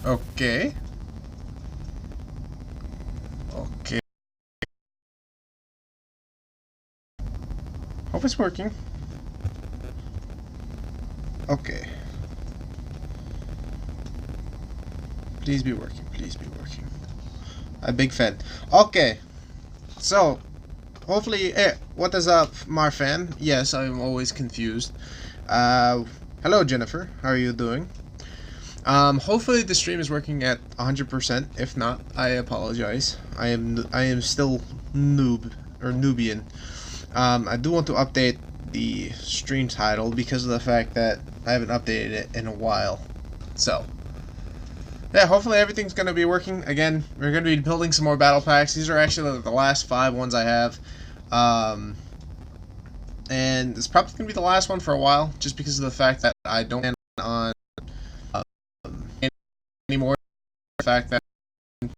Okay. Okay. Hope it's working. Okay. Please be working. Please be working. A big fan. Okay. So, hopefully, what is up, Marfan? Yes, I'm always confused. Hello, Jennifer. How are you doing? Hopefully the stream is working at 100%. If not, I apologize. I am still Nubian. I do want to update the stream title because of the fact that I haven't updated it in a while. So, yeah, hopefully everything's going to be working. Again, we're going to be building some more battle packs. These are actually the last 5 ones I have. And it's probably going to be the last one for a while, just because of the fact that I don't plan on anymore. The fact that I'm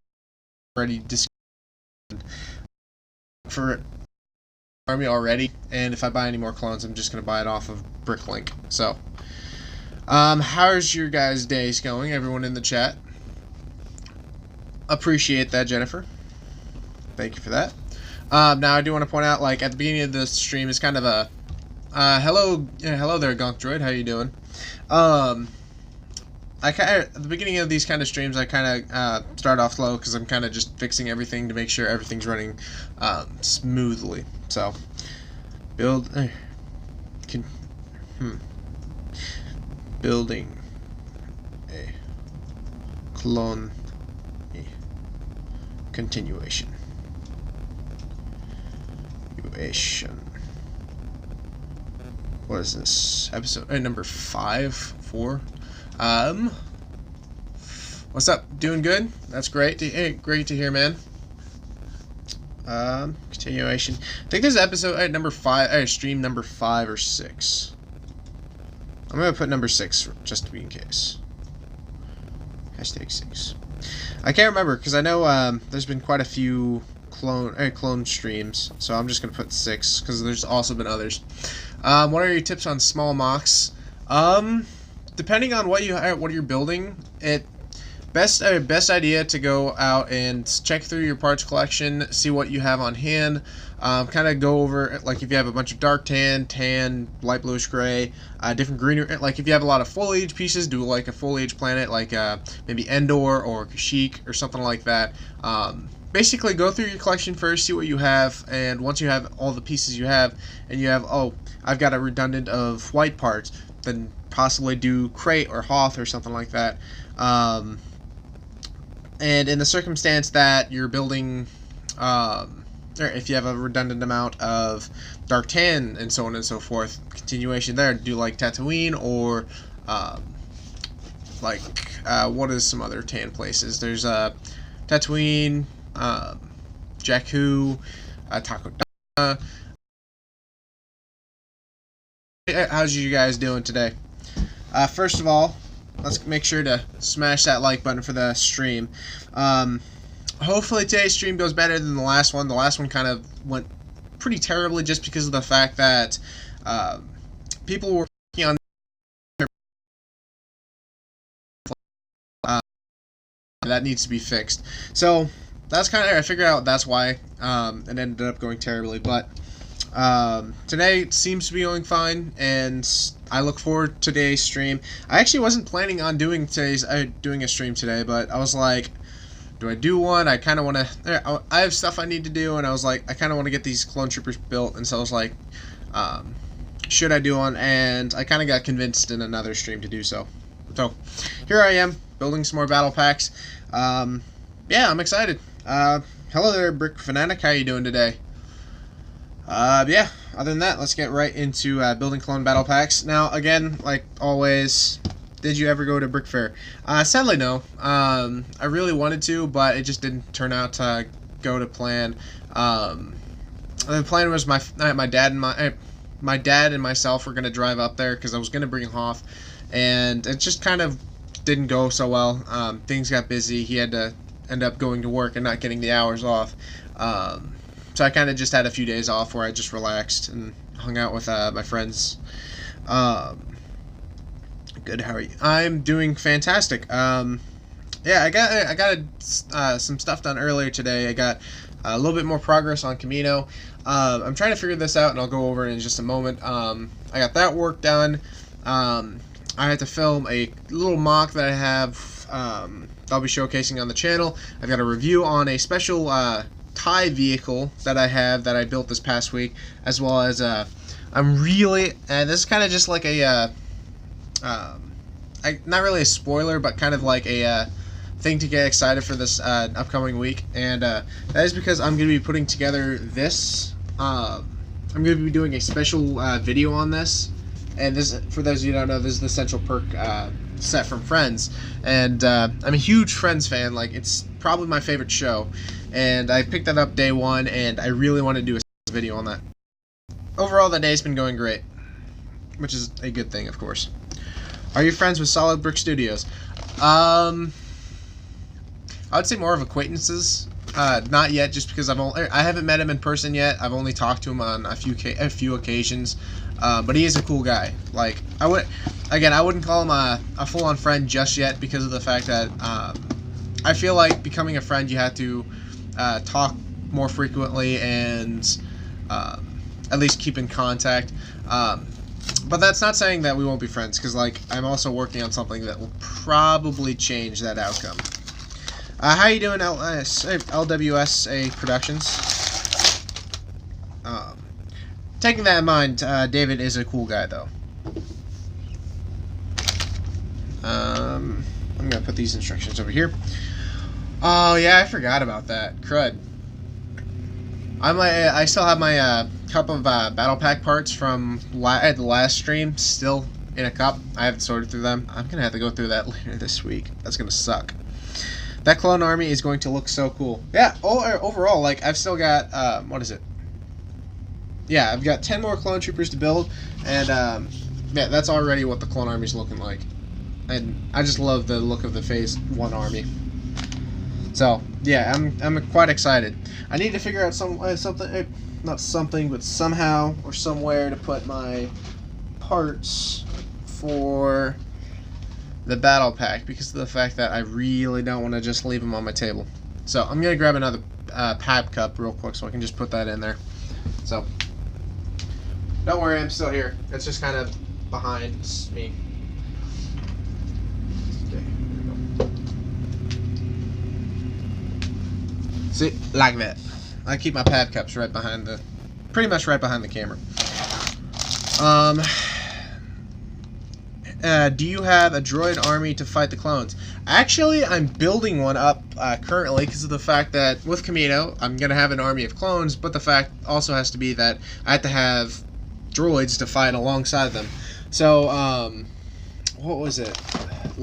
already for army already, and if I buy any more clones, I'm just going to buy it off of Bricklink. So, how's your guys' days going? Everyone in the chat. Appreciate that, Jennifer. Thank you for that. Now I do want to point out, like, at the beginning of the stream is kind of a hello there, Gunk Droid. How you doing? At the beginning of these kind of streams, I kind of start off slow because I'm kind of just fixing everything to make sure everything's running smoothly. So, building a clone continuation. What is this episode? Number 4. What's up? Doing good? That's great. Great to hear, man. Continuation. I think this is episode number 5. Stream number 5 or 6. I'm gonna put number 6 just to be in case. #6. I can't remember because I know there's been quite a few clone streams, so I'm just gonna put 6 because there's also been others. What are your tips on small mocks? Depending on what you're building, best idea to go out and check through your parts collection, see what you have on hand, kind of go over, like, if you have a bunch of dark tan, light bluish gray, different green, like if you have a lot of foliage pieces, do like a foliage planet, like maybe Endor or Kashyyyk or something like that. Basically go through your collection first, see what you have, and once you have all the pieces you have, and you have, oh, I've got a redundant of white parts, then possibly do Crate or Hoth or something like that. And in the circumstance that you're building, or if you have a redundant amount of dark tan and so on and so forth, continuation there, do like Tatooine or what is some other tan places? There's Tatooine, Jakku, Takodana. How's you guys doing today? First of all, let's make sure to smash that like button for the stream. Hopefully today's stream goes better than the last one. The last one kind of went pretty terribly just because of the fact that people were working on that needs to be fixed. So that's kind of, I figured out that's why it ended up going terribly. But today it seems to be going fine, and I look forward to today's stream. I actually wasn't planning on doing a stream today, but I was like, do I do one? I kind of want to. I have stuff I need to do, and I was like, I kind of want to get these clone troopers built, and so I was like, should I do one? And I kind of got convinced in another stream to do so. So here I am building some more battle packs. Yeah, I'm excited. Hello there, Brick Fanatic. How you doing today? Yeah, other than that, let's get right into building clone battle packs. Now, again, like always, did you ever go to Brick Fair? Sadly, no. I really wanted to, but it just didn't turn out to go to plan. The plan was my dad and myself were going to drive up there because I was going to bring Hoth, and it just kind of didn't go so well. Things got busy. He had to end up going to work and not getting the hours off. So I kind of just had a few days off where I just relaxed and hung out with my friends. Good, how are you? I'm doing fantastic. yeah, I got some stuff done earlier today. I got a little bit more progress on Camino. I'm trying to figure this out, and I'll go over it in just a moment. I got that work done. I had to film a little mock that I have. I'll be showcasing on the channel. I've got a review on a special Thai vehicle that I have that I built this past week, as well as I'm really, this is kind of just like a not really a spoiler, but kind of like a thing to get excited for this upcoming week, and that is because I'm going to be putting together this. I'm going to be doing a special video on this, and this, for those of you who don't know, this is the Central Perk set from Friends, and I'm a huge Friends fan. Like, it's probably my favorite show, and I picked that up day one, and I really want to do a video on that. Overall, the day's been going great, which is a good thing, of course. Are you friends with Solid Brick Studios? I would say more of acquaintances. Not yet, just because I haven't met him in person yet. I've only talked to him on a few occasions. But he is a cool guy. Like, I wouldn't call him a full-on friend just yet, because of the fact that I feel like becoming a friend, you have to talk more frequently and at least keep in contact. But that's not saying that we won't be friends, because like I'm also working on something that will probably change that outcome. How you doing, LWSA Productions? Taking that in mind, David is a cool guy, though. I'm gonna put these instructions over here. Oh yeah, I forgot about that. Crud. I still have my cup of battle pack parts from the last stream still in a cup. I haven't sorted through them. I'm gonna have to go through that later this week. That's gonna suck. That clone army is going to look so cool. Yeah. Overall, like, I've still got what is it? Yeah, I've got 10 more clone troopers to build, and yeah, that's already what the clone army is looking like. And I just love the look of the Phase 1 army. So yeah, I'm quite excited. I need to figure out not something, but somehow or somewhere to put my parts for the battle pack, because of the fact that I really don't want to just leave them on my table. So I'm gonna grab another pab cup real quick so I can just put that in there. So don't worry, I'm still here. It's just kind of behind me. Okay, there we go. See, like that. I keep my pab cups right behind pretty much right behind the camera. Do you have a droid army to fight the clones? Actually, I'm building one up currently, because of the fact that with Camino, I'm going to have an army of clones, but the fact also has to be that I have to have droids to fight alongside them. So, what was it?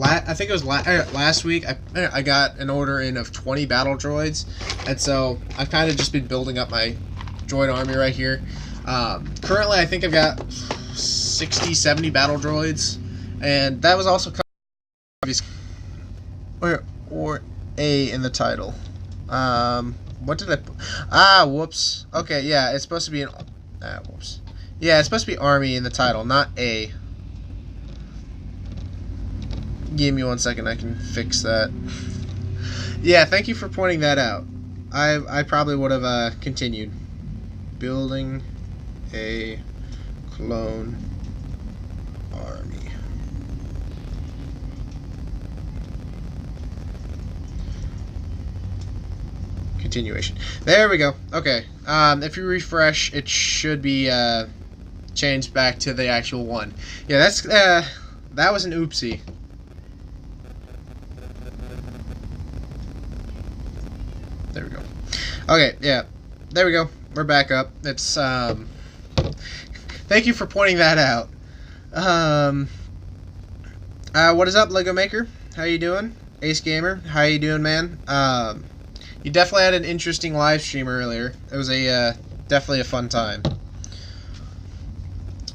I think it was last week, I got an order in of 20 battle droids, and so I've kind of just been building up my droid army right here. Currently, I think I've got 60, 70 battle droids. And that was also or A in the title. What did I put? Ah, whoops. Okay, yeah, it's supposed to be whoops. Yeah, it's supposed to be Army in the title, not A. Give me 1 second, I can fix that. Yeah, thank you for pointing that out. I probably would have continued. Building a clone army. Continuation. There we go. Okay. If you refresh, it should be changed back to the actual one. Yeah, that's that was an oopsie. There we go. Okay, yeah. There we go. We're back up. It's thank you for pointing that out. What is up, Lego Maker? How you doing? Ace Gamer, how you doing, man? You definitely had an interesting live stream earlier. It was a definitely a fun time.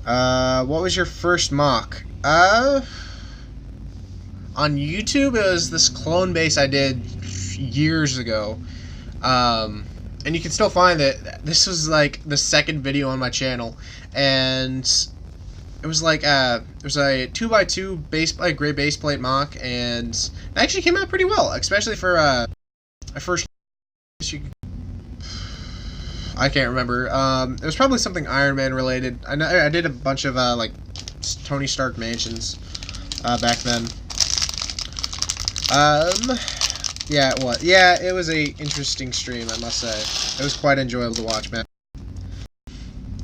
What was your first mock? On YouTube, it was this clone base I did years ago. And you can still find it. This was like the second video on my channel, and it was like it was a 2x2 base plate, gray base plate mock, and it actually came out pretty well, especially for a first. I can't remember. It was probably something Iron Man related. I know I did a bunch of like Tony Stark mansions back then. Yeah, it was. Yeah, it was a interesting stream, I must say. It was quite enjoyable to watch, man.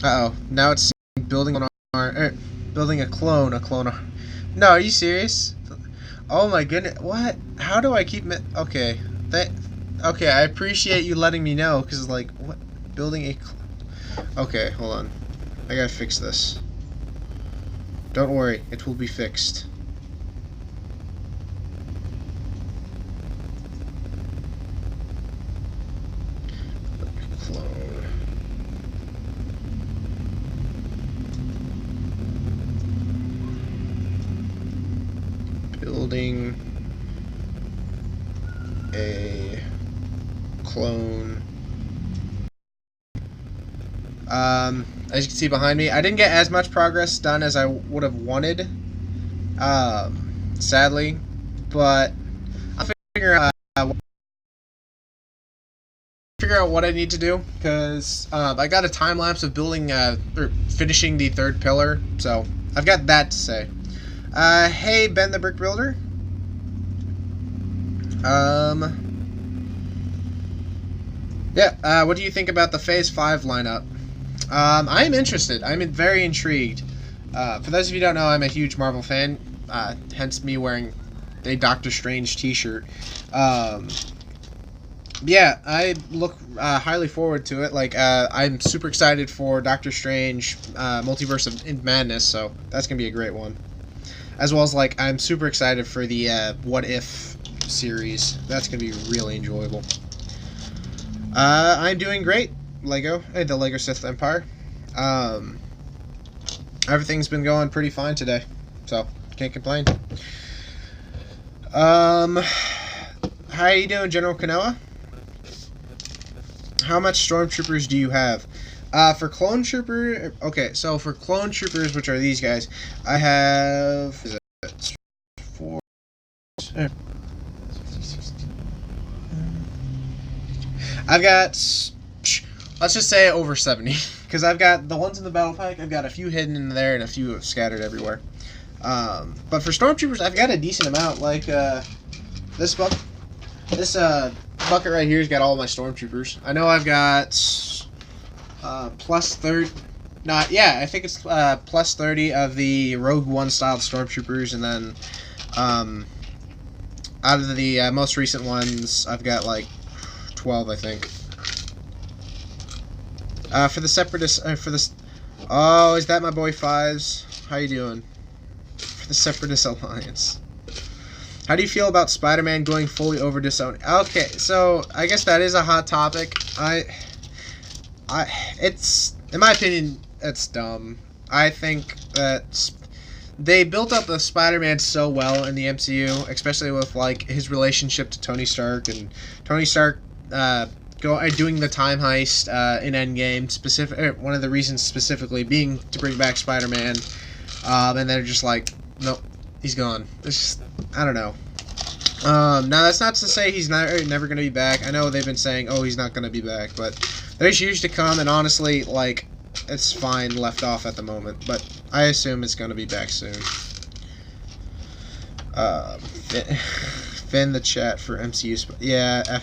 Uh-oh. Now it's building building a clone. No, are you serious? Oh my goodness. What? How do I keep okay. Okay, I appreciate you letting me know, because, like, what? Building a okay, hold on. I gotta fix this. Don't worry, it will be fixed. Clone. Building a clone. As you can see behind me, I didn't get as much progress done as I would have wanted, sadly, but I'll figure out what I need to do, because I got a time lapse of building or finishing the third pillar, so I've got that to say. Hey, Ben the Brick Builder. Yeah, what do you think about the Phase 5 lineup? I am interested. I'm very intrigued. For those of you who don't know, I'm a huge Marvel fan, hence me wearing a Doctor Strange t-shirt. Yeah, I look highly forward to it. Like, I'm super excited for Doctor Strange Multiverse of Madness, so that's going to be a great one. As well as, like, I'm super excited for the What If series. That's going to be really enjoyable. I'm doing great. The Lego Sith Empire. Everything's been going pretty fine today, so can't complain. How you doing, General Kanoa? How much stormtroopers do you have? For clone trooper, okay, so for clone troopers, which are these guys, I have 4. I've got, let's just say over 70, because I've got the ones in the battle pack. I've got a few hidden in there and a few scattered everywhere. But for stormtroopers, I've got a decent amount. Like this bucket right here's got all my stormtroopers. I know I've got plus 30. I think it's plus 30 of the Rogue One styled stormtroopers, and then out of the most recent ones, I've got like 12, I think. For the Separatists, oh, is that my boy Fives? How you doing? For the Separatist Alliance. How do you feel about Spider-Man going fully over Disown? Okay, so I guess that is a hot topic. It's, in my opinion, it's dumb. I think that they built up the Spider-Man so well in the MCU, especially with, like, his relationship to Tony Stark, and Tony Stark doing the time heist in Endgame. One of the reasons specifically being to bring back Spider-Man, and they're just like, nope, he's gone. It's just, I don't know. Now that's not to say he's never going to be back. I know they've been saying, oh, he's not going to be back, but there's years to come, and honestly, like, it's fine left off at the moment, but I assume it's going to be back soon. Fin the chat for MCU. Yeah,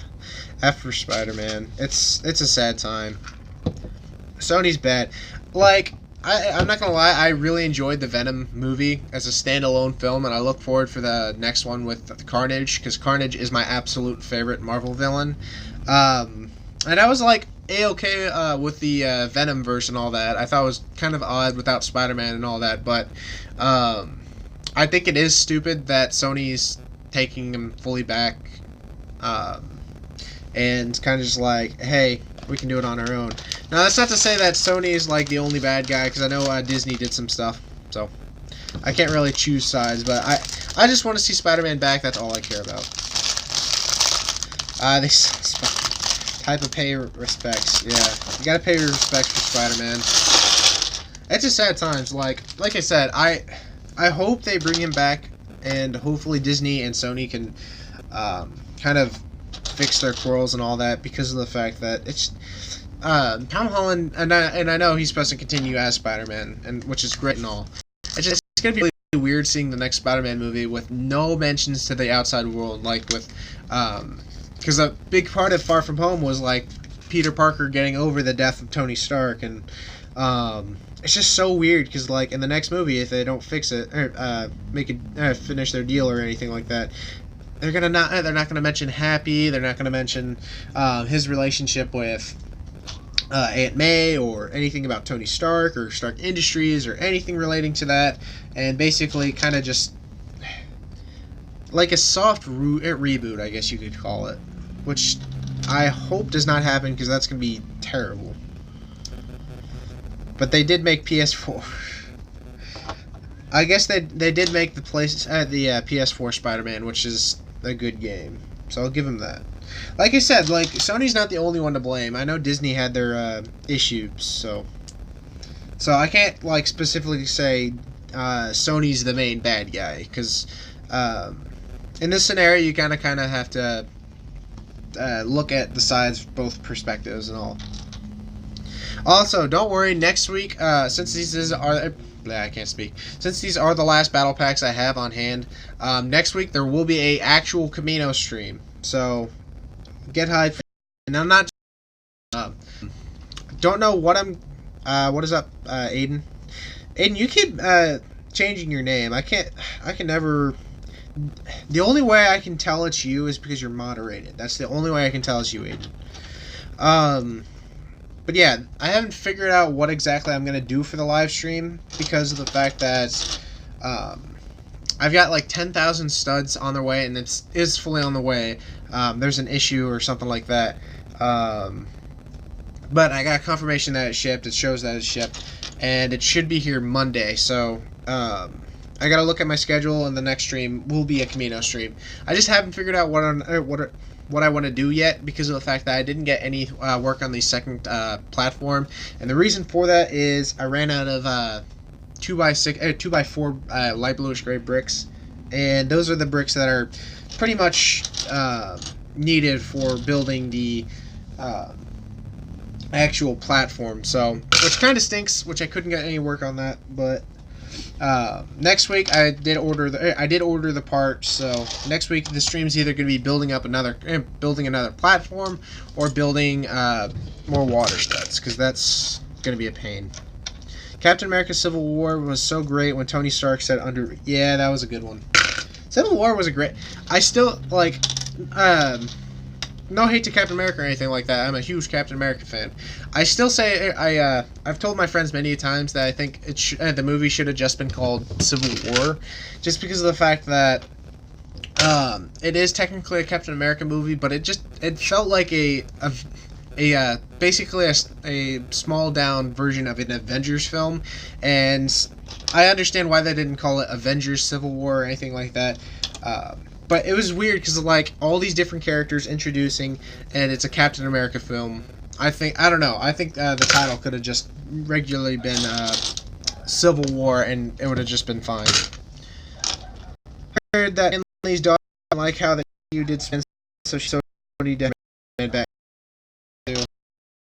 F for Spider-Man. It's a sad time. Sony's bad. Like, I'm not gonna lie, I really enjoyed the Venom movie as a standalone film, and I look forward for the next one with the Carnage, because Carnage is my absolute favorite Marvel villain. And I was like A-okay with the Venom verse and all that. I thought it was kind of odd without Spider-Man and all that, but I think it is stupid that Sony's taking him fully back, and kind of just like, hey, we can do it on our own. Now, that's not to say that Sony is like the only bad guy, because I know Disney did some stuff, so I can't really choose sides, but I just want to see Spider-Man back. That's all I care about. Type of pay respects. Yeah, you gotta pay your respects for Spider-Man. it's just sad times. Like I said, I hope they bring him back, and hopefully Disney and Sony can kind of fix their quarrels and all that, because of the fact that it's Tom Holland, and I know he's supposed to continue as Spider-Man, and which is great and all. It's gonna be really weird seeing the next Spider-Man movie with no mentions to the outside world, like with because a big part of Far From Home was like Peter Parker getting over the death of Tony Stark, and it's just so weird because like in the next movie, if they don't fix it or make it finish their deal or anything like that, they're not gonna mention Happy. They're not gonna mention his relationship with Aunt May or anything about Tony Stark or Stark Industries or anything relating to that, and basically kind of just like a soft reboot, I guess you could call it, which I hope does not happen because that's going to be terrible. But they did make PS4. I guess they did make the PS4 Spider-Man, which is a good game, so I'll give them that. Like I said, like Sony's not the only one to blame. I know Disney had their issues, so I can't like specifically say Sony's the main bad guy, because in this scenario you kind of have to look at the sides, both perspectives and all. Also, don't worry. Next week, since these are I can't speak. Since these are the last battle packs I have on hand, next week there will be a actual Camino stream. So get hyped. And I'm not. Don't know what I'm. What is up, Aiden? Aiden, you keep changing your name. I can never. The only way I can tell it's you is because you're moderated. That's the only way I can tell it's you, Aiden. But yeah, I haven't figured out what exactly I'm gonna do for the live stream because of the fact that I've got like 10,000 studs on their way, and it is fully on the way. There's an issue or something like that. But I got confirmation that it shipped. It shows that it's shipped, and it should be here Monday. So I gotta look at my schedule, and the next stream will be a Camino stream. I just haven't figured out what I want to do yet because of the fact that I didn't get any work on the second platform, and the reason for that is I ran out of 2x4 light bluish gray bricks, and those are the bricks that are pretty much needed for building the actual platform. So, which kind of stinks, which I couldn't get any work on that, but next week I did order the part. So next week the stream's either going to be building another platform or building more water studs, because that's going to be a pain. Captain America Civil War was so great when Tony Stark said yeah, that was a good one. Civil War was a great. I still like no hate to Captain America or anything like that. I'm a huge Captain America fan. I still say I've told my friends many times that I think the movie should have just been called Civil War, just because of the fact that it is technically a Captain America movie, but it felt like basically a small down version of an Avengers film, and I understand why they didn't call it Avengers Civil War or anything like that. But it was weird because like all these different characters introducing, and it's a Captain America film. I don't know. I think the title could have just regularly been Civil War, and it would have just been fine. I heard that Lee's daughter didn't like how you did spin, so she did back too.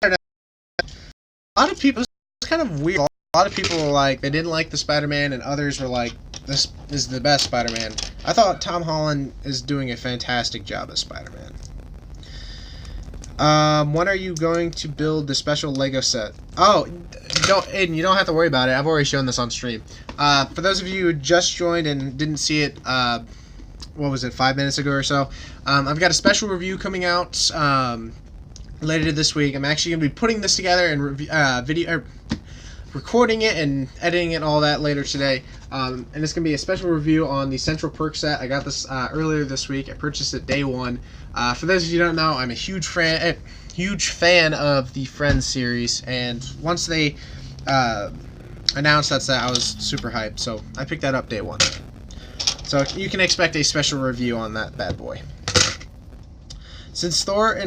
I don't know. A lot of people. It's kind of weird. A lot of people were like they didn't like the Spider-Man, and others were like, this is the best Spider-Man. I thought Tom Holland is doing a fantastic job as Spider-Man. When are you going to build the special Lego set? Oh, Aiden, you don't have to worry about it. I've already shown this on stream. For those of you who just joined and didn't see it, what was it, 5 minutes ago or so? I've got a special review coming out later this week. I'm actually going to be putting this together and recording it and editing it and all that later today. And it's going to be a special review on the Central Perk set. I got this earlier this week. I purchased it day one. For those of you who don't know, I'm a huge fan of the Friends series, and once they announced that set, I was super hyped, so I picked that up day one. So you can expect a special review on that bad boy. Since Thor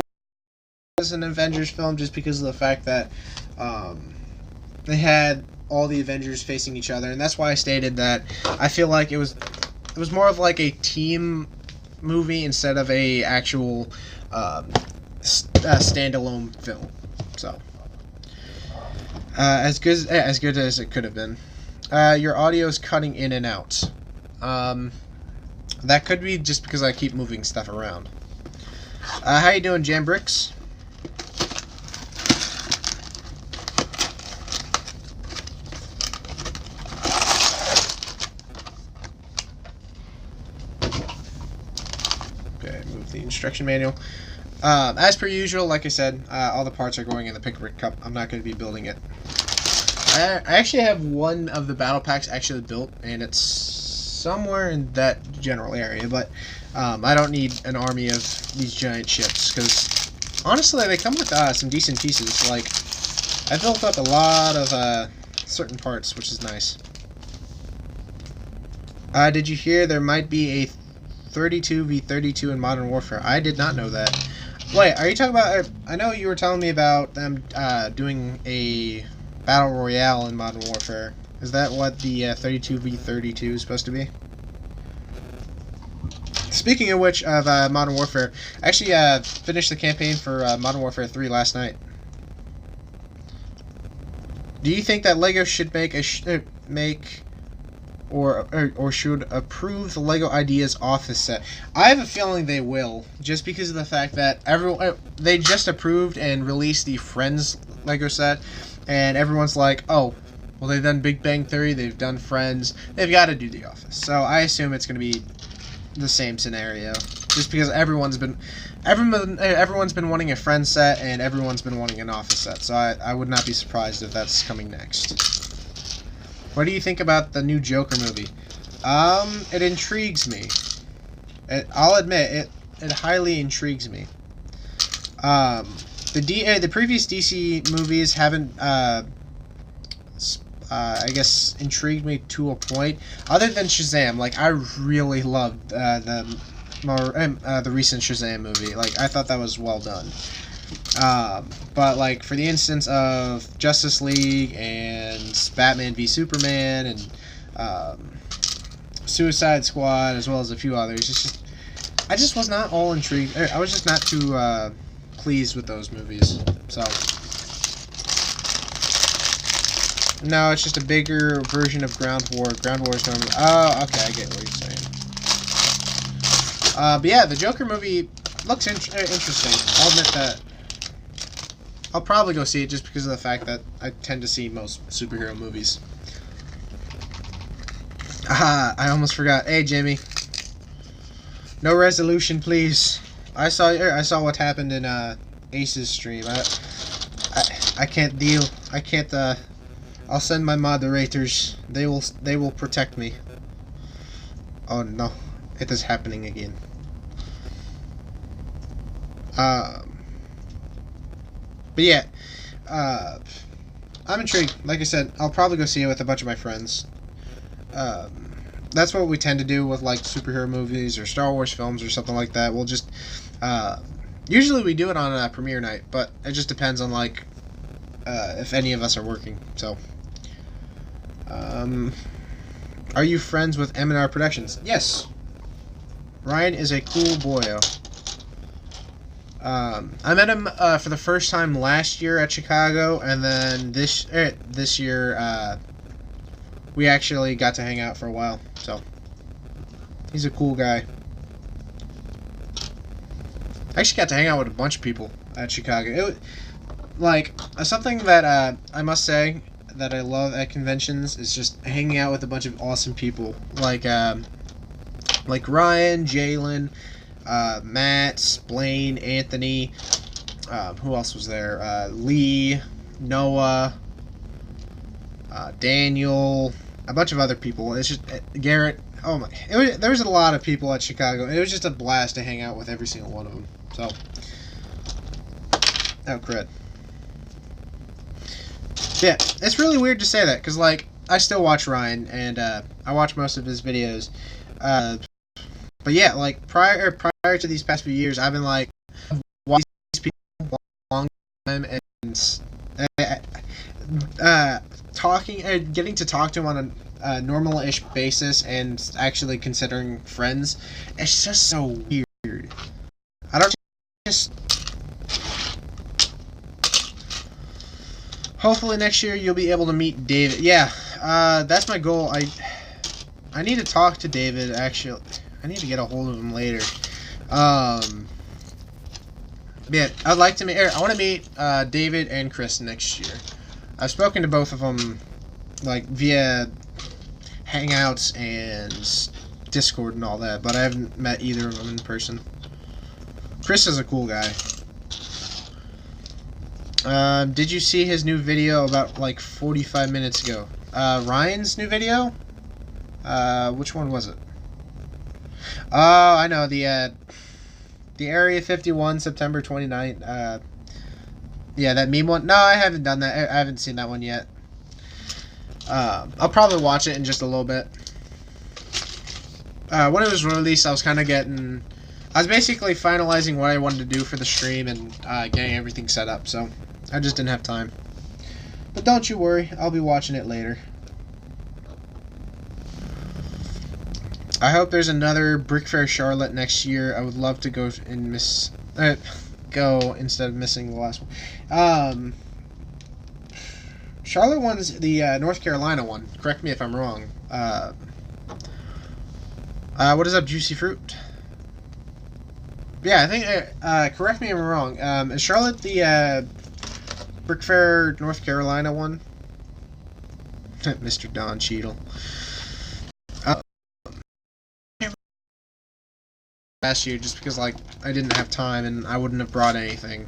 is an Avengers film, just because of the fact that they had all the Avengers facing each other, and that's why I stated that I feel like it was more of like a team movie instead of a actual standalone film. So as good as it could have been. Your audio is cutting in and out. That could be just because I keep moving stuff around. How you doing, Jambricks? Okay, move the instruction manual. As per usual, like I said, all the parts are going in the Pickwick Cup. I'm not going to be building it. I actually have one of the battle packs actually built, and it's somewhere in that general area, but I don't need an army of these giant ships, because honestly they come with some decent pieces. Like, I built up a lot of certain parts, which is nice. Did you hear there might be a 32v32 in Modern Warfare? I did not know that. Wait, are you talking about... I know you were telling me about them doing a Battle Royale in Modern Warfare. Is that what the 32v32 is supposed to be? Speaking of which, of Modern Warfare, I actually finished the campaign for Modern Warfare 3 last night. Do you think that LEGO should make or should approve the LEGO Ideas Office set? I have a feeling they will, just because of the fact that they just approved and released the Friends LEGO set, and everyone's like, oh, well, they've done Big Bang Theory, they've done Friends, they've got to do The Office. So I assume it's going to be the same scenario, just because everyone's been wanting a Friends set and everyone's been wanting an Office set. So I would not be surprised if that's coming next. What do you think about the new Joker movie? It intrigues me. I'll admit, it highly intrigues me. The previous DC movies haven't, I guess, intrigued me to a point. Other than Shazam, like, I really loved the recent Shazam movie. Like, I thought that was well done. But, like, for the instance of Justice League and Batman v Superman and Suicide Squad, as well as a few others, I just was not all intrigued. I was just not too pleased with those movies. So, no, it's just a bigger version of Ground War. Ground War is normally... Oh, okay, I get what you're saying. But yeah, the Joker movie looks interesting. I'll admit that. I'll probably go see it just because of the fact that I tend to see most superhero movies. Aha, I almost forgot. Hey, Jimmy. No resolution, please. I saw what happened in Ace's stream. I can't deal. I can't. I'll send my moderators. They will protect me. Oh no, it is happening again. But yeah, I'm intrigued. Like I said, I'll probably go see it with a bunch of my friends. That's what we tend to do with, like, superhero movies or Star Wars films or something like that. We'll just, usually we do it on a premiere night, but it just depends on, like, if any of us are working. So, are you friends with M&R Productions? Yes. Ryan is a cool boyo. I met him for the first time last year at Chicago, and then this year we actually got to hang out for a while. So he's a cool guy. I actually got to hang out with a bunch of people at Chicago. It was, like, something that I must say that I love at conventions is just hanging out with a bunch of awesome people, like Ryan, Jalen, Matt, Blaine, Anthony, who else was there? Lee, Noah, Daniel, a bunch of other people. It's just Garrett. Oh my! There was a lot of people at Chicago. It was just a blast to hang out with every single one of them. So, oh crud. Yeah, it's really weird to say that because, like, I still watch Ryan and I watch most of his videos. But yeah, like, prior to these past few years, I've been like watching these people a long time and getting to talk to him on a normal-ish basis and actually considering friends, it's just so weird. I don't just. Hopefully next year you'll be able to meet David. Yeah, that's my goal. I need to talk to David. Actually, I need to get a hold of him later. Yeah, I'd like to meet. I want to meet David and Chris next year. I've spoken to both of them, like via Hangouts and Discord and all that, but I haven't met either of them in person. Chris is a cool guy. Did you see his new video about like 45 minutes ago? Ryan's new video? Which one was it? Oh, I know, the Area 51, September 29th, yeah, that meme one. No, I haven't done that. I haven't seen that one yet. I'll probably watch it in just a little bit. When it was released, I was kind of getting... I was basically finalizing what I wanted to do for the stream and getting everything set up, so I just didn't have time. But don't you worry, I'll be watching it later. I hope there's another Brick Fair Charlotte next year. I would love to go and go instead of missing the last one. Charlotte one's the North Carolina one. Correct me if I'm wrong. What is up, Juicy Fruit? Yeah, I think. Correct me if I'm wrong. Is Charlotte the Brick Fair North Carolina one? Mr. Don Cheadle. Last year, just because like I didn't have time and I wouldn't have brought anything.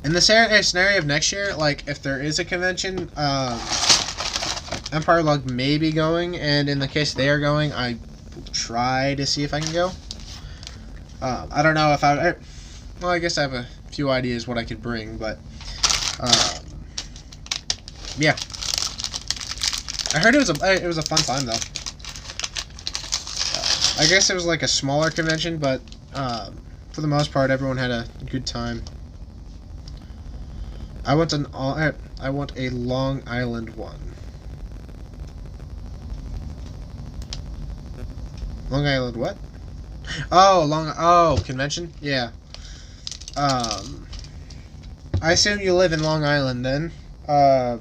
In the scenario of next year, like if there is a convention, Empire Lug may be going, and in the case they are going, I will try to see if I can go. I don't know if well, I guess I have a few ideas what I could bring, but yeah. I heard it was a fun time though. I guess it was like a smaller convention, but for the most part, everyone had a good time. I want a Long Island one. Long Island what? Oh, convention? Yeah. I assume you live in Long Island then. Yeah,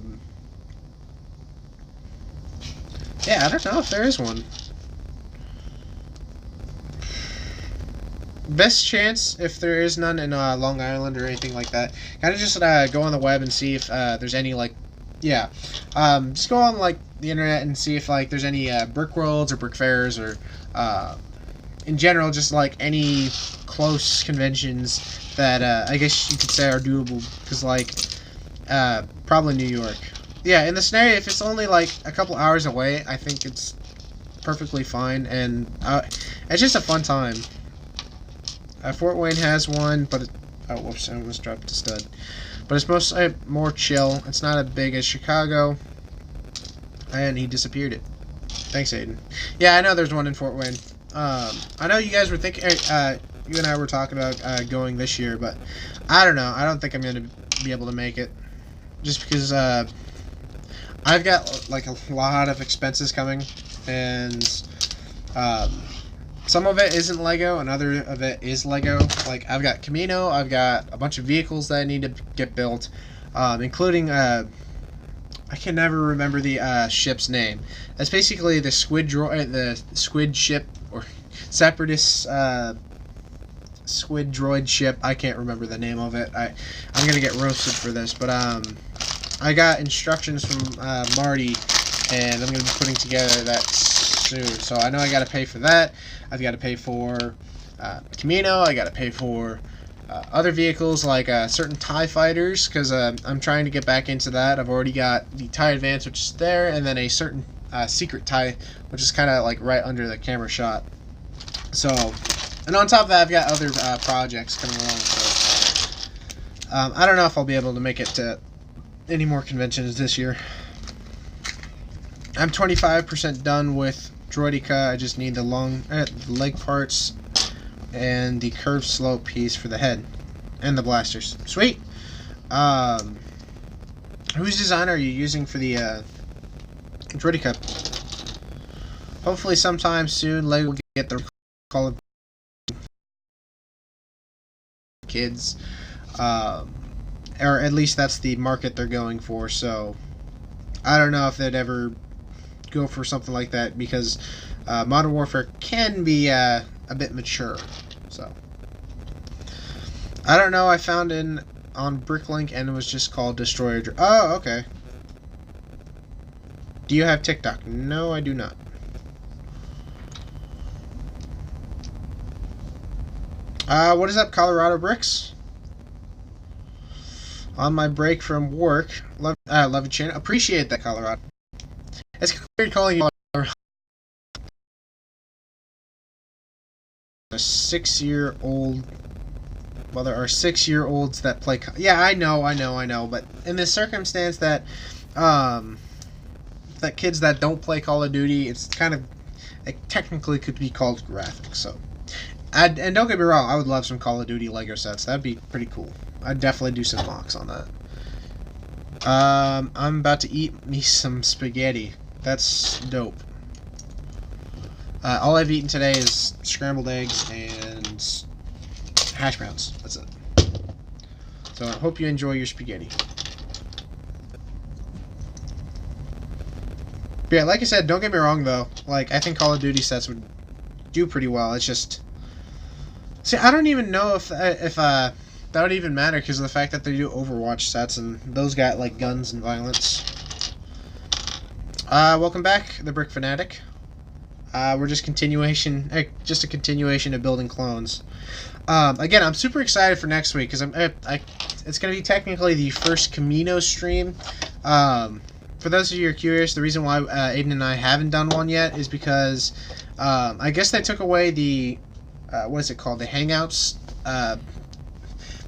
I don't know if there is one. Best chance, if there is none in Long Island or anything like that, kind of just go on the web and see if there's any, like, yeah, just go on, like, the internet and see if, like, there's any Brick Worlds or Brick Fairs or, in general, just, like, any close conventions that, I guess you could say are doable, because, like, probably New York. Yeah, in the scenario, if it's only, like, a couple hours away, I think it's perfectly fine, and it's just a fun time. Fort Wayne has one, but oh, whoops, I almost dropped the stud. But it's mostly more chill. It's not as big as Chicago. And he disappeared it. Thanks, Aiden. Yeah, I know there's one in Fort Wayne. I know you guys were thinking, you and I were talking about going this year, but I don't know. I don't think I'm going to be able to make it. Just because I've got, like, a lot of expenses coming. And, some of it isn't Lego, and other of it is Lego. Like, I've got Camino, I've got a bunch of vehicles that I need to get built, including, I can never remember the ship's name. That's basically the the squid ship, or Separatist squid droid ship. I can't remember the name of it. I'm gonna get roasted for this, but I got instructions from Marty, and I'm gonna be putting together that soon. So I know I gotta pay for that. I've got to pay for Camino. I got to pay for other vehicles like certain TIE fighters, because I'm trying to get back into that. I've already got the TIE Advance, which is there, and then a certain secret TIE, which is kind of like right under the camera shot. So, and on top of that, I've got other projects coming along. So, I don't know if I'll be able to make it to any more conventions this year. I'm 25% done with Droideka. I just need the leg parts and the curved slope piece for the head and the blasters. Sweet. Whose design are you using for the Droidy Cup? Hopefully sometime soon LEGO will get the Call of kids. Or at least that's the market they're going for, so I don't know if they'd ever go for something like that because Modern Warfare can be a bit mature. So I don't know. I found it on Bricklink and it was just called Destroyer. Oh, okay. Do you have TikTok? No, I do not. What is up, Colorado Bricks? On my break from work, love your channel. Appreciate that, Colorado. It's weird calling you a 6-year-old. Well, there are 6-year-olds that play. Yeah, I know. But in this circumstance that that kids that don't play Call of Duty, it's kind of, it technically could be called graphics. So, and don't get me wrong, I would love some Call of Duty Lego sets. That'd be pretty cool. I'd definitely do some mocks on that. I'm about to eat me some spaghetti. That's dope. All I've eaten today is scrambled eggs and hash browns. That's it. So I hope you enjoy your spaghetti. But yeah, like I said, don't get me wrong though. Like, I think Call of Duty sets would do pretty well. It's just, see, I don't even know if that would even matter because of the fact that they do Overwatch sets and those got like guns and violence. Welcome back, the Brick Fanatic. We're just a continuation of building clones. Again, I'm super excited for next week because it's going to be technically the first Camino stream. For those of you who are curious, the reason why Aiden and I haven't done one yet is because I guess they took away the what is it called? The Hangouts.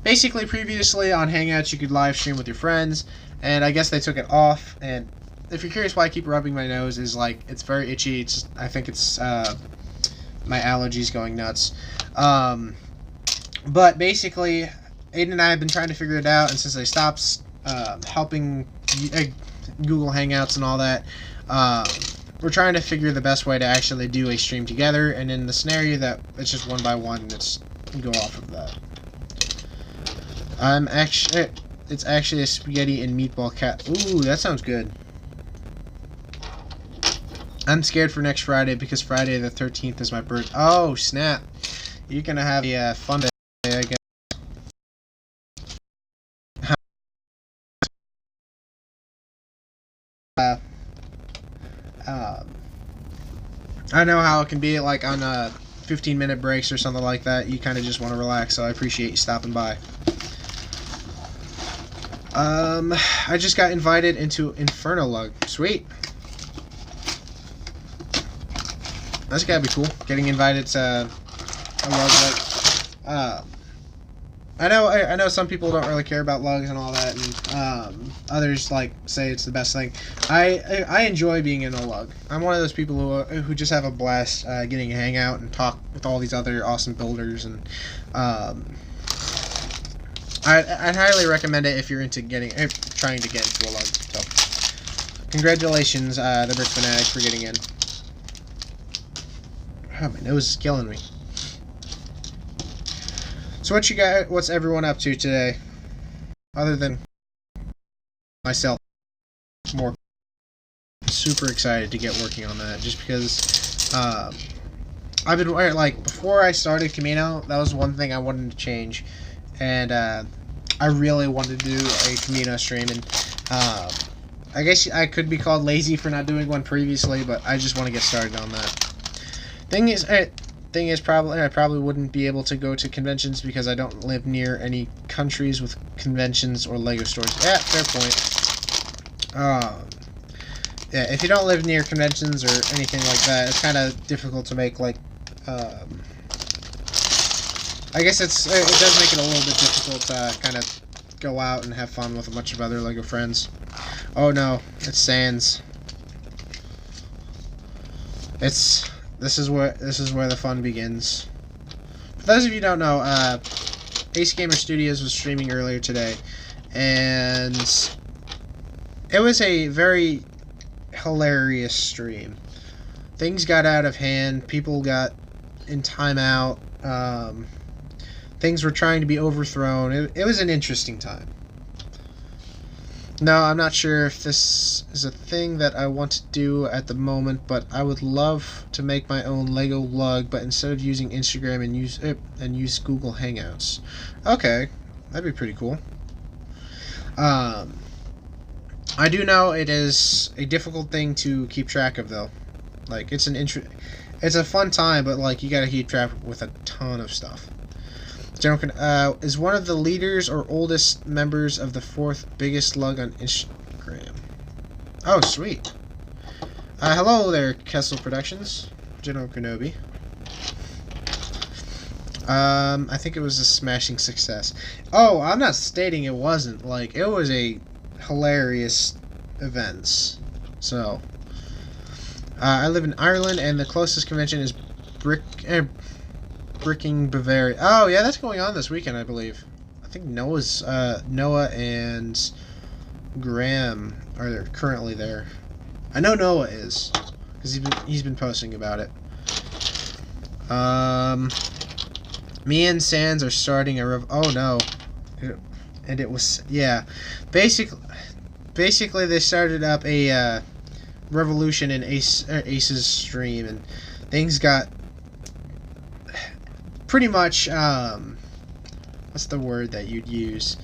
Basically, previously on Hangouts, you could live stream with your friends, and I guess they took it off. And if you're curious why I keep rubbing my nose, is like it's very itchy. I think it's my allergies going nuts. But basically, Aiden and I have been trying to figure it out, and since I stopped helping Google Hangouts and all that, we're trying to figure the best way to actually do a stream together. And in the scenario that it's just one by one, let's go off of that. It's actually a spaghetti and meatball cat. Ooh, that sounds good. I'm scared for next Friday because Friday the 13th is my birthday. Oh, snap. You're going to have a fun day, I guess. I know how it can be like on 15-minute breaks or something like that. You kind of just want to relax, so I appreciate you stopping by. I just got invited into Inferno Lug. Sweet. That's gotta be cool. Getting invited to a lug like, I know some people don't really care about lugs and all that, and others like say it's the best thing. I enjoy being in a lug. I'm one of those people who just have a blast getting to hang out and talk with all these other awesome builders, and I'd highly recommend it if you're into trying to get into a lug. So, congratulations, the Brick Fanatic, for getting in. Oh, my nose is killing me. So what you got? What's everyone up to today? Other than myself, more super excited to get working on that, just because I've been like before I started Camino, that was one thing I wanted to change, and I really wanted to do a Camino stream, and I guess I could be called lazy for not doing one previously, but I just want to get started on that. Thing is, probably I probably wouldn't be able to go to conventions because I don't live near any countries with conventions or Lego stores. Yeah, fair point. Yeah, if you don't live near conventions or anything like that, it's kind of difficult to make like. I guess it does make it a little bit difficult to kind of go out and have fun with a bunch of other Lego friends. Oh no, it's Sans. This is where the fun begins. For those of you who don't know, Ace Gamer Studios was streaming earlier today, and It was a very hilarious stream. Things got out of hand. People got in timeout. Things were trying to be overthrown. It was an interesting time. No, I'm not sure if this is a thing that I want to do at the moment, but I would love to make my own Lego lug, but instead of using Instagram and use Google Hangouts. Okay, that'd be pretty cool. I do know it is a difficult thing to keep track of, though. Like, it's a fun time, but like you gotta keep track with a ton of stuff. Is one of the leaders or oldest members of the 4th biggest lug on Instagram. Oh, sweet. Hello there, Kessel Productions. General Kenobi. I think it was a smashing success. Oh, I'm not stating it wasn't. Like, it was a hilarious events. So, I live in Ireland, and the closest convention is Bricking Bavaria. Oh, yeah, that's going on this weekend, I believe. I think Noah and Graham are currently there. I know Noah is, because he's been posting about it. Me and Sans are starting a oh no, and it was, yeah, basically they started up a revolution in Ace's stream, and things got pretty much, what's the word that you'd use?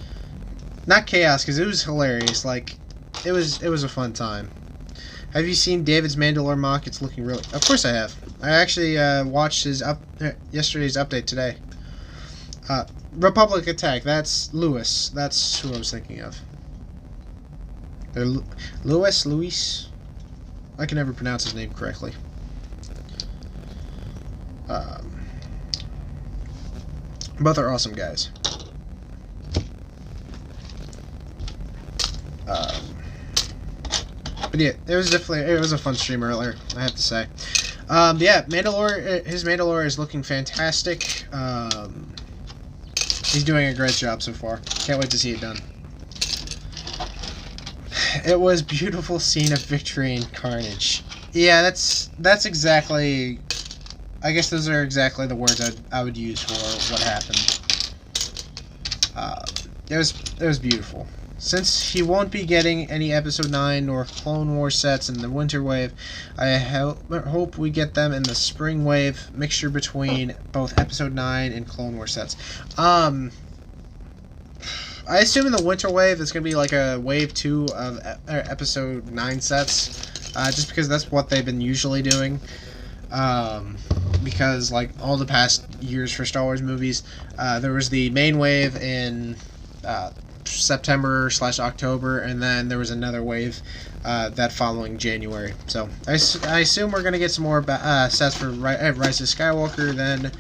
Not chaos, because it was hilarious. Like, it was a fun time. Have you seen David's Mandalore mock? It's looking really... Of course I have. I actually watched his yesterday's update today. Republic Attack. That's Lewis. That's who I was thinking of. Luis? I can never pronounce his name correctly. Both are awesome guys. But yeah, it was a fun stream earlier, I have to say. Yeah, his Mandalore is looking fantastic. He's doing a great job so far. Can't wait to see it done. It was beautiful scene of victory and carnage. Yeah, that's exactly. I guess those are exactly the words I would use for what happened. It was beautiful. Since he won't be getting any Episode 9 nor Clone Wars sets in the Winter Wave, I hope we get them in the Spring Wave, mixture between both Episode 9 and Clone Wars sets. I assume in the Winter Wave it's going to be like a Wave 2 of Episode 9 sets, just because that's what they've been usually doing. Because like all the past years for Star Wars movies, there was the main wave in September/October, and then there was another wave that following January. So I assume we're gonna get some more sets for Rise of Skywalker. Then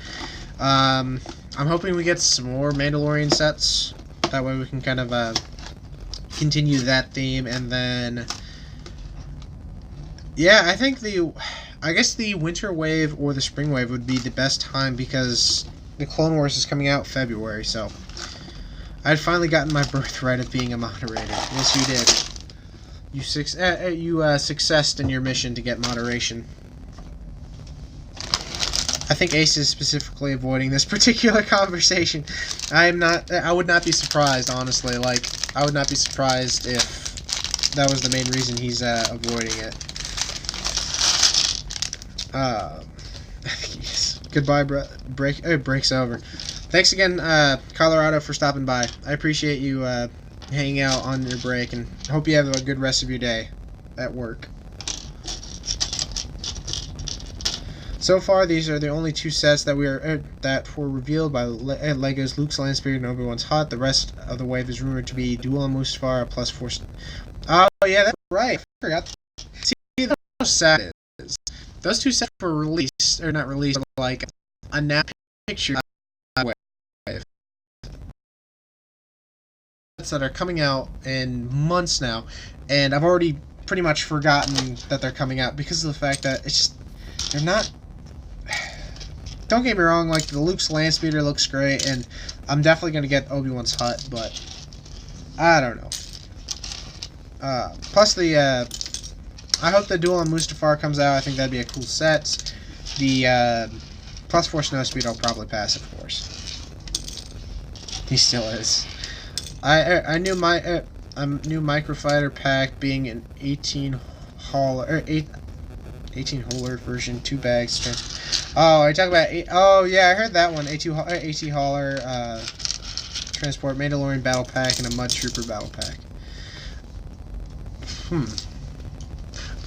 I'm hoping we get some more Mandalorian sets. That way we can kind of continue that theme, and then yeah, I guess the Winter Wave or the Spring Wave would be the best time, because the Clone Wars is coming out February, so I'd finally gotten my birthright of being a moderator. Yes, you did. You successed in your mission to get moderation. I think Ace is specifically avoiding this particular conversation. I would not be surprised, honestly. Like, I would not be surprised if that was the main reason he's avoiding it. Yes. Goodbye, break's over. Thanks again, Colorado, for stopping by. I appreciate you hanging out on your break, and hope you have a good rest of your day at work. So far, these are the only 2 sets that were revealed by Lego's Luke's Landspeeder and Obi-Wan's Hut. The rest of the wave is rumored to be Duel and Mustafar plus 4. Oh yeah, that's right. I forgot. See, how sad it is. Those 2 sets were released, or not released, but like a nap picture wave. Sets that are coming out in months now, and I've already pretty much forgotten that they're coming out because of the fact that it's just, they're not. Don't get me wrong, like the Luke's Landspeeder looks great, and I'm definitely gonna get Obi-Wan's Hut, but I don't know. Plus the, I hope the Duel on Mustafar comes out. I think that'd be a cool set. The, plus 4 snow speed I'll probably pass, of course. He still is. I knew my, new microfighter pack being an 18 hauler, 18 hauler version, 2 bags. Oh, are you talking about, oh yeah, I heard that one. AT hauler, transport, Mandalorian battle pack, and a Mud Trooper battle pack.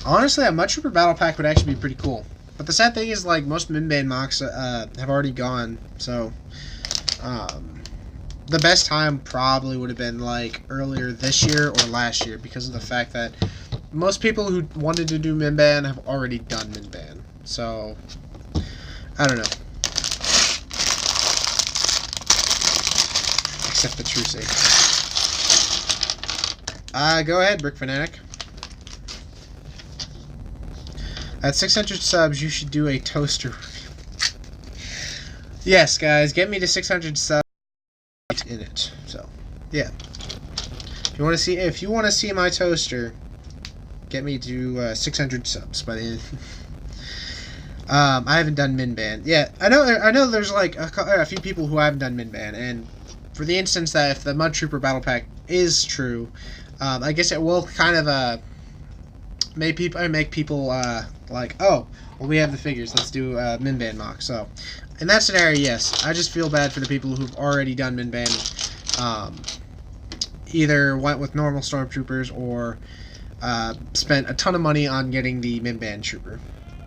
Honestly, a Mud Trooper battle pack would actually be pretty cool. But the sad thing is, like, most Minband mocks have already gone, so the best time probably would have been, like, earlier this year or last year, because of the fact that most people who wanted to do Minband have already done Minband. So, I don't know. Except the true sake. Go ahead, Brick Fanatic. At 600 subs, you should do a toaster review. Yes, guys, get me to 600 subs in it. So, yeah. If you want to see my toaster, get me to 600 subs by the end. I haven't done Minband. Yeah, I know. There's like a few people who haven't done Minband, and for the instance that if the Mud Trooper battle pack is true, I guess it will kind of make people like, oh, well, we have the figures, let's do Minband mock. So in that scenario, yes, I just feel bad for the people who've already done Minband, either went with normal Stormtroopers or spent a ton of money on getting the Minband Trooper,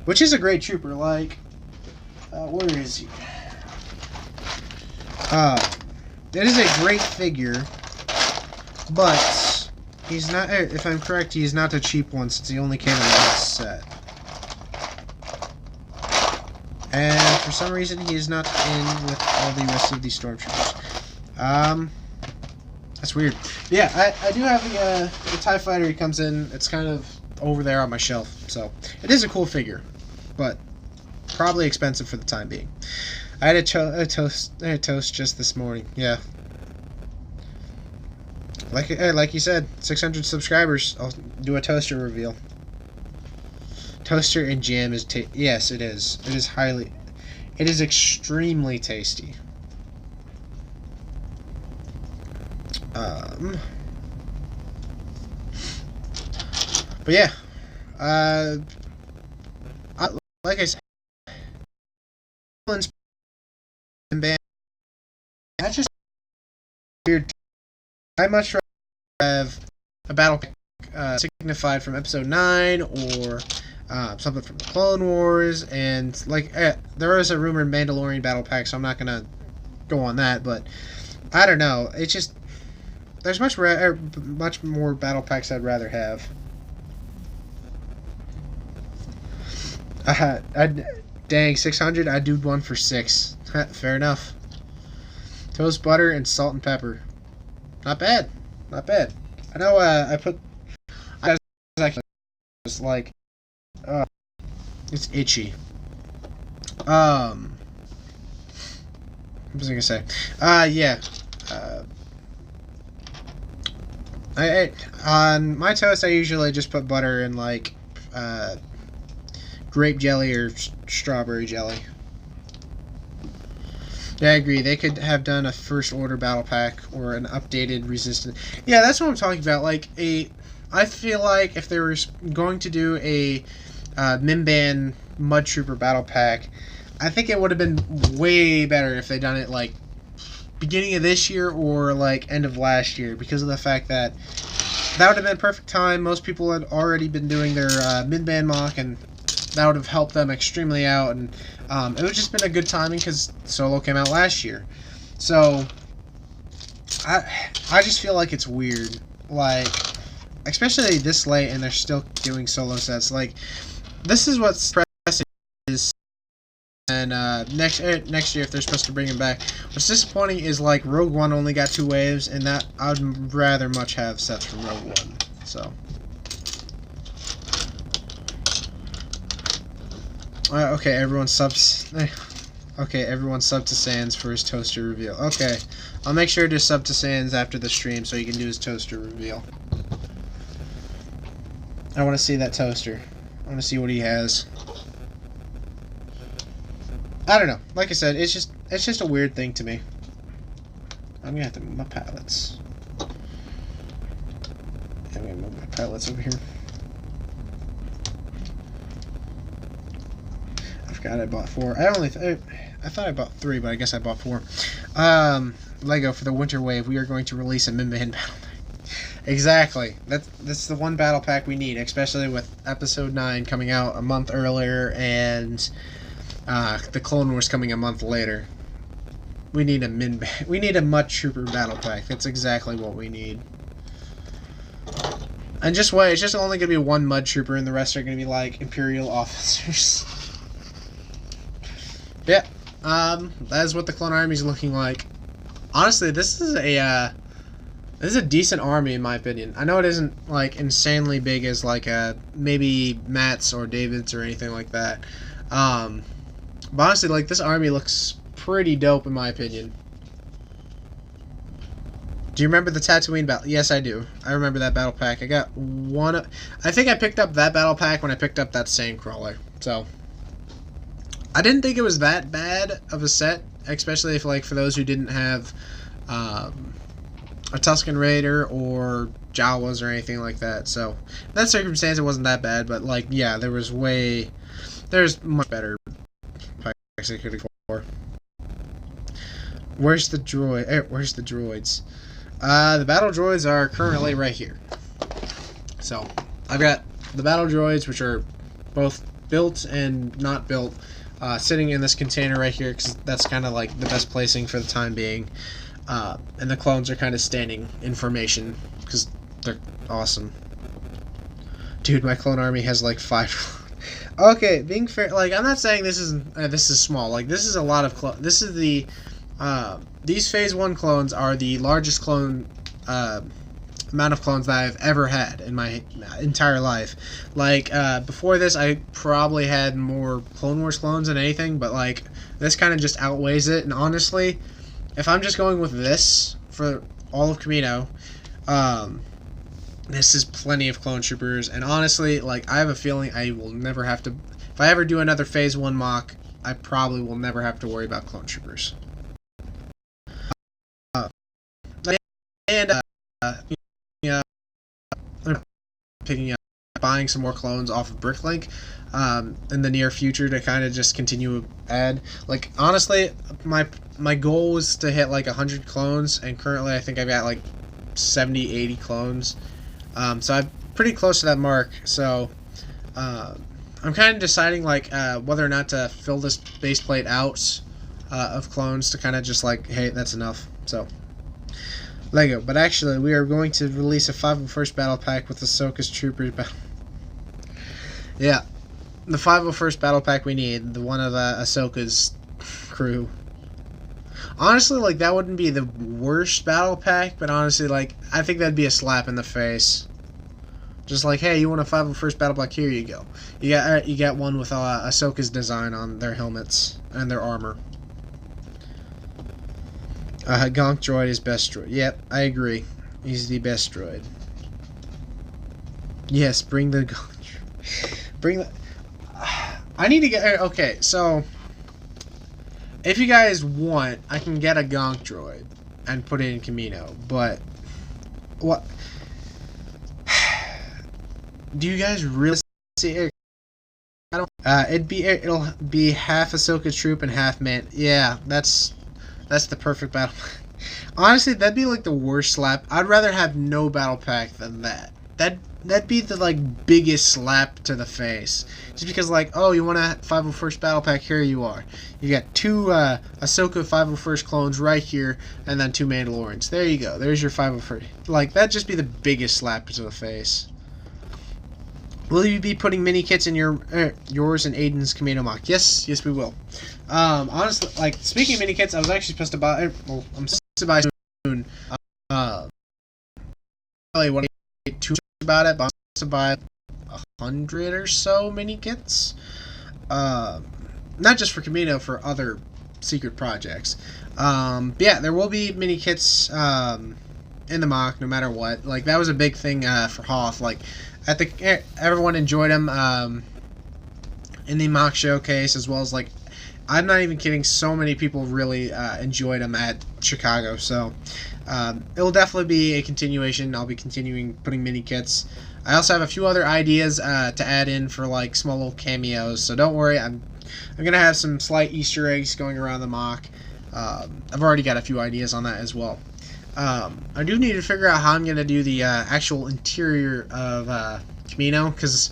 which is a great trooper. Like, where is he? It is a great figure, but he's not, if I'm correct, he's not a cheap one since he only came in one set. And for some reason, he is not in with all the rest of the Stormtroopers. That's weird. Yeah, I do have the TIE Fighter. He comes in. It's kind of over there on my shelf. So, it is a cool figure, but probably expensive for the time being. I had a toast just this morning. Yeah. Like you said, 600 subscribers. I'll do a toaster reveal. Toaster and jam is yes, it is. It is extremely tasty. But yeah, like I said, band. That's just weird. I much rather have a battle pack signified from Episode 9 or something from the Clone Wars, and like there is a rumored Mandalorian battle pack, so I'm not gonna go on that. But I don't know. It's just there's much more battle packs I'd rather have. Dang, 600. I'd do one for 6. Fair enough. Toast, butter, and salt and pepper. Not bad. Not bad. I know. I was like, it's itchy. What was I gonna say? Yeah. I on my toast, I usually just put butter and like grape jelly or strawberry jelly. Yeah, I agree. They could have done a First Order battle pack or an updated Resistance. Yeah, that's what I'm talking about. Like I feel like if they were going to do a Minband Mud Trooper battle pack, I think it would have been way better if they done it like beginning of this year or like end of last year, because of the fact that would have been perfect time. Most people had already been doing their Minband mock, and that would have helped them extremely out, and it would have just been a good timing because Solo came out last year. So I just feel like it's weird, like especially this late and they're still doing Solo sets. Like, this is what's pressing is, and next year if they're supposed to bring him back. What's disappointing is like Rogue One only got 2 waves, and that I'd rather much have sets from Rogue One. So. Okay, everyone subs. Okay, everyone sub to Sans for his toaster reveal. Okay, I'll make sure to sub to Sans after the stream so he can do his toaster reveal. I want to see that toaster. I want to see what he has. I don't know. Like I said, it's just a weird thing to me. I'm gonna have to move my pallets. I'm gonna move my pallets over here. I forgot I bought 4. I thought I bought 3, but I guess I bought 4. Lego for the Winter Wave. We are going to release a Minbin battle pack. Exactly. That's the one battle pack we need, especially with Episode 9 coming out a month earlier and the Clone Wars coming a month later. We need a Mud Trooper battle pack. That's exactly what we need. And just wait, it's just only gonna be one Mud Trooper, and the rest are gonna be like Imperial officers. Yeah, that is what the Clone Army is looking like. Honestly, this is a decent army in my opinion. I know it isn't like insanely big as like maybe Matt's or David's or anything like that. But honestly, like this army looks pretty dope in my opinion. Do you remember the Tatooine battle? Yes, I do. I remember that battle pack. I got one. I think I picked up that battle pack when I picked up that Sandcrawler. So I didn't think it was that bad of a set, especially if like for those who didn't have a Tusken Raider or Jawas or anything like that. So in that circumstance, it wasn't that bad. But like, yeah, there's much better packs I could have for. Where's the droid? Where's the droids? The battle droids are currently right here. So I've got the battle droids, which are both built and not built, sitting in this container right here, because that's kind of like the best placing for the time being. And the clones are kind of standing in formation because they're awesome. Dude, my clone army has like 5. Okay, being fair, like I'm not saying this is small. Like this is a lot of this is the these Phase 1 clones are the largest clone amount of clones that I've ever had in my entire life. Like before this, I probably had more Clone Wars clones than anything, but like this kind of just outweighs it. And honestly, if I'm just going with this for all of Kamino, this is plenty of clone troopers. And honestly, like I have a feeling I will never have to. If I ever do another Phase 1 mock, I probably will never have to worry about clone troopers. And I'm picking up, buying some more clones off of Bricklink in the near future to kind of just continue to add. Like honestly, my goal was to hit like 100 clones, and currently I think I've got like 70-80 clones. So I'm pretty close to that mark. So I'm kind of deciding like whether or not to fill this base plate out of clones to kind of just like, hey, that's enough. So. Lego, but actually we are going to release a 501st battle pack with Ahsoka's Troopers battle. Yeah, the 501st battle pack we need, the one of Ahsoka's crew. Honestly, like that wouldn't be the worst battle pack, but honestly, like I think that'd be a slap in the face. Just like, hey, you want a 501st battle pack? Here you go. You got one with Ahsoka's design on their helmets and their armor. Gonk droid is best droid. Yep, I agree. He's the best droid. Yes, bring the Gonk droid. Bring the... I need to get... Okay, so... If you guys want, I can get a Gonk droid and put it in Kamino, but... What... Do you guys really see it? I don't... It'll be half Ahsoka troop and half man... Yeah, That's the perfect battle pack. Honestly, that'd be like the worst slap. I'd rather have no battle pack than that. That'd be the like biggest slap to the face. Just because like, oh, you want a 501st battle pack? Here you are. You got 2 Ahsoka 501st clones right here, and then 2 Mandalorians. There you go. There's your 501st. Like that'd just be the biggest slap to the face. Will you be putting mini kits in yours and Aiden's Kamino mock? Yes, we will. Honestly, like speaking of mini kits, I was actually supposed to buy. Well, I'm supposed to buy soon. Really want to get too much about it, but I'm supposed to buy 100 or so mini kits. Not just for Kamino, for other secret projects. But yeah, there will be mini kits. in the mock no matter what. Like, that was a big thing for Hoth. Like, everyone enjoyed him in the mock showcase, as well as, like, I'm not even kidding, so many people really enjoyed him at Chicago. So it will definitely be a continuation. I'll be continuing putting mini kits. I also have a few other ideas to add in for, like, small little cameos, so don't worry. I'm gonna have some slight Easter eggs going around the mock. I've already got a few ideas on that as well. I do need to figure out how I'm gonna do the actual interior of Camino, because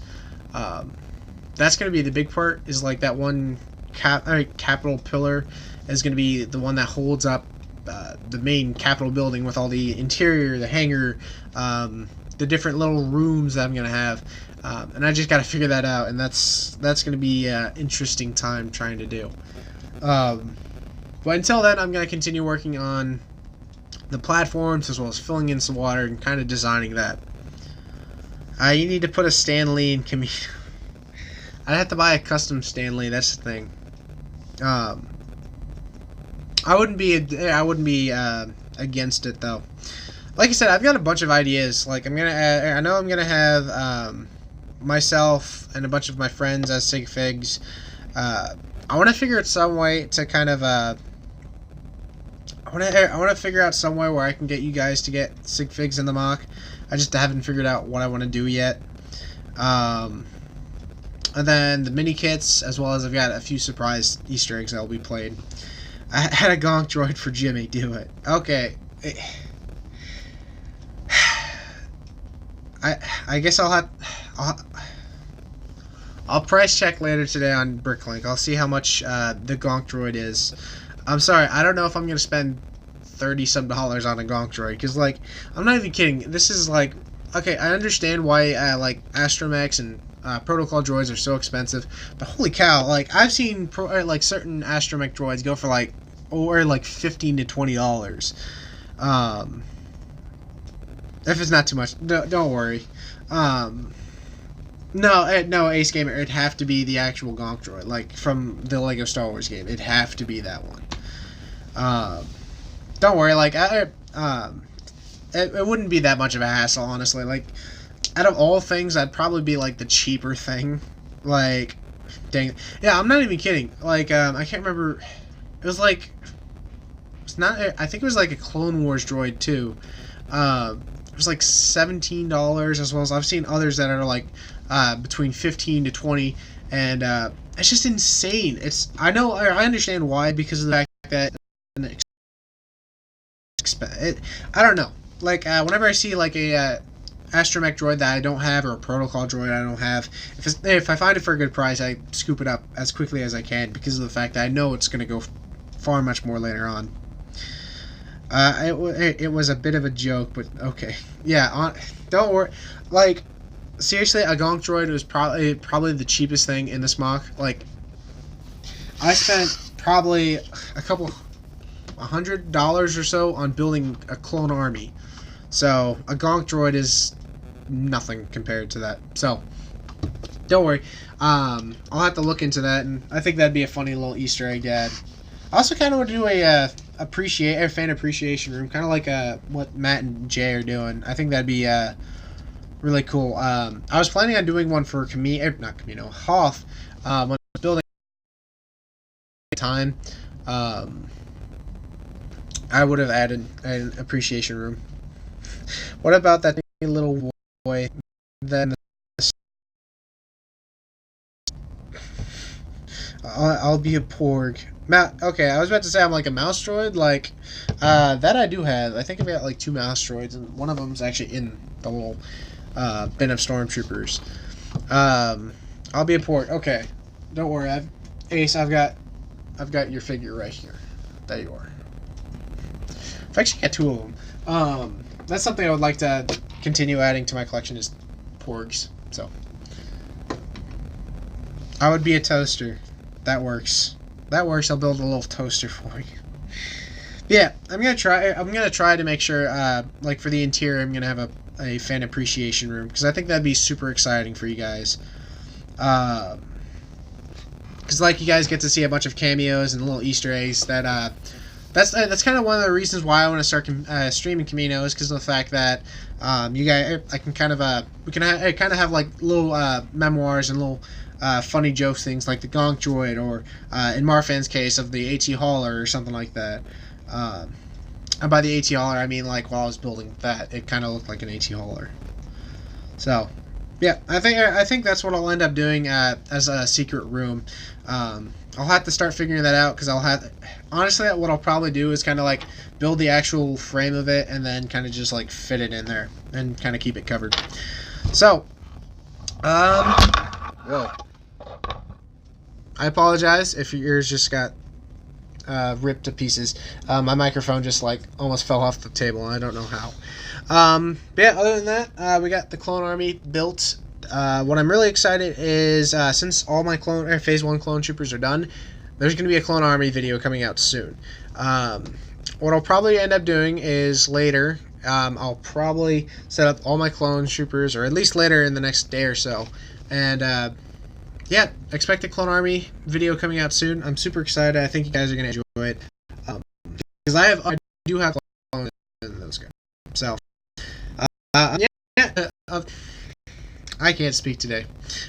that's gonna be the big part. Is like that one Capitol pillar is gonna be the one that holds up the main Capitol building with all the interior, the hangar, the different little rooms that I'm gonna have, and I just got to figure that out, and that's gonna be an interesting time trying to do. But until then, I'm gonna continue working on the platforms as well as filling in some water and kind of designing that. You need to put a Stanley in Camino. I'd have to buy a custom Stanley. That's the thing. I wouldn't be against it though. Like I said, I've got a bunch of ideas. Like, I know I'm gonna have myself and a bunch of my friends as sig figs. I want to figure out some way to kind of I want to figure out some way where I can get you guys to get sig figs in the mock. I just haven't figured out what I want to do yet. And then the mini kits, as well as I've got a few surprise Easter eggs that will be played. I had a Gonk droid for Jimmy do it. Okay. I guess I'll price check later today on Bricklink. I'll see how much the Gonk droid is. I'm sorry, I don't know if I'm gonna spend $30-some on a Gonk droid, because, like, I'm not even kidding. This is like, okay, I understand why like Astromechs and protocol droids are so expensive, but holy cow, like, I've seen like certain Astromech droids go for like $15 to $20. If it's not too much, don't worry. No, Ace Gamer, it'd have to be the actual Gonk droid, like from the Lego Star Wars game. It'd have to be that one. Don't worry, like, it wouldn't be that much of a hassle, honestly. Like, out of all things, that'd probably be like the cheaper thing. Like, dang, yeah, I'm not even kidding. Like, I can't remember. It was like, it's not. I think it was like a Clone Wars droid too. It was like $17, as well as I've seen others that are like between 15 to 20, and it's just insane. I understand why, because of the fact that I don't know. Like, whenever I see like a Astromech droid that I don't have, or a protocol droid I don't have, if I find it for a good price, I scoop it up as quickly as I can, because of the fact that I know it's going to go far much more later on. It was a bit of a joke, but okay. Yeah, don't worry. Like, seriously, a Gonk droid was probably the cheapest thing in this mock. Like, I spent probably $100 or so on building a clone army. So a Gonk droid is nothing compared to that. So don't worry. I'll have to look into that, and I think that'd be a funny little Easter egg to add. I also kind of want to do a fan appreciation room, kind of like what Matt and Jay are doing. I think that'd be really cool. I was planning on doing one for Hoth, when I was building time. I would have added an appreciation room. What about that little boy? Then I'll be a porg. Okay, I was about to say I'm like a mouse droid. Like, that I do have. I think I've got like 2 mouse droids, and one of them's actually in the little bin of stormtroopers. I'll be a porg. Okay, don't worry. Ace, I've got your figure right here. There you are. I've actually got 2 of them. That's something I would like to continue adding to my collection, is porgs. So I would be a toaster. That works. That works. I'll build a little toaster for you. Yeah, I'm gonna try to make sure, like, for the interior, I'm gonna have a fan appreciation room, because I think that'd be super exciting for you guys. Because, like, you guys get to see a bunch of cameos and little Easter eggs that that's kind of one of the reasons why I want to start streaming Camino, is because of the fact that you guys, I can kind of kind of have like little memoirs and little funny jokes, things like the Gonk Droid, or in Marfan's case of the AT Hauler or something like that. And by the AT Hauler, I mean like while I was building that, it kind of looked like an AT Hauler. So, yeah, I think that's what I'll end up doing as a secret room. I'll have to start figuring that out, because honestly, what I'll probably do is kind of like build the actual frame of it and then kind of just like fit it in there and kind of keep it covered. So, whoa. I apologize if your ears just got ripped to pieces. My microphone just like almost fell off the table, and I don't know how. But yeah, other than that, we got the Clone Army built. What I'm really excited is, since all my Phase 1 Clone Troopers are done, there's going to be a Clone Army video coming out soon. What I'll probably end up doing is later, I'll probably set up all my Clone Troopers, or at least later in the next day or so. And, yeah, expect a Clone Army video coming out soon. I'm super excited. I think you guys are going to enjoy it. Because I do have clones in those guys. So, yeah. I can't speak today.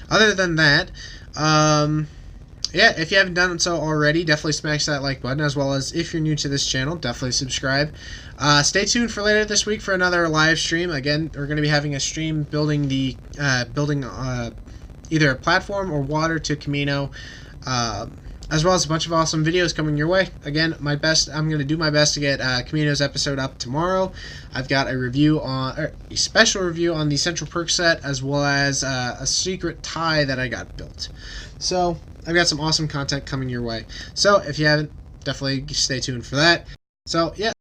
Other than that, yeah, if you haven't done so already, definitely smash that like button, as well as if you're new to this channel, definitely subscribe. Stay tuned for later this week for another live stream. Again, we're going to be having a stream building the either a platform or water to Camino, as well as a bunch of awesome videos coming your way. Again, I'm going to do my best to get Camino's episode up tomorrow. I've got a special review on the Central Perk set, as well as a secret tie that I got built. So, I've got some awesome content coming your way. So, if you haven't, definitely stay tuned for that. So, yeah,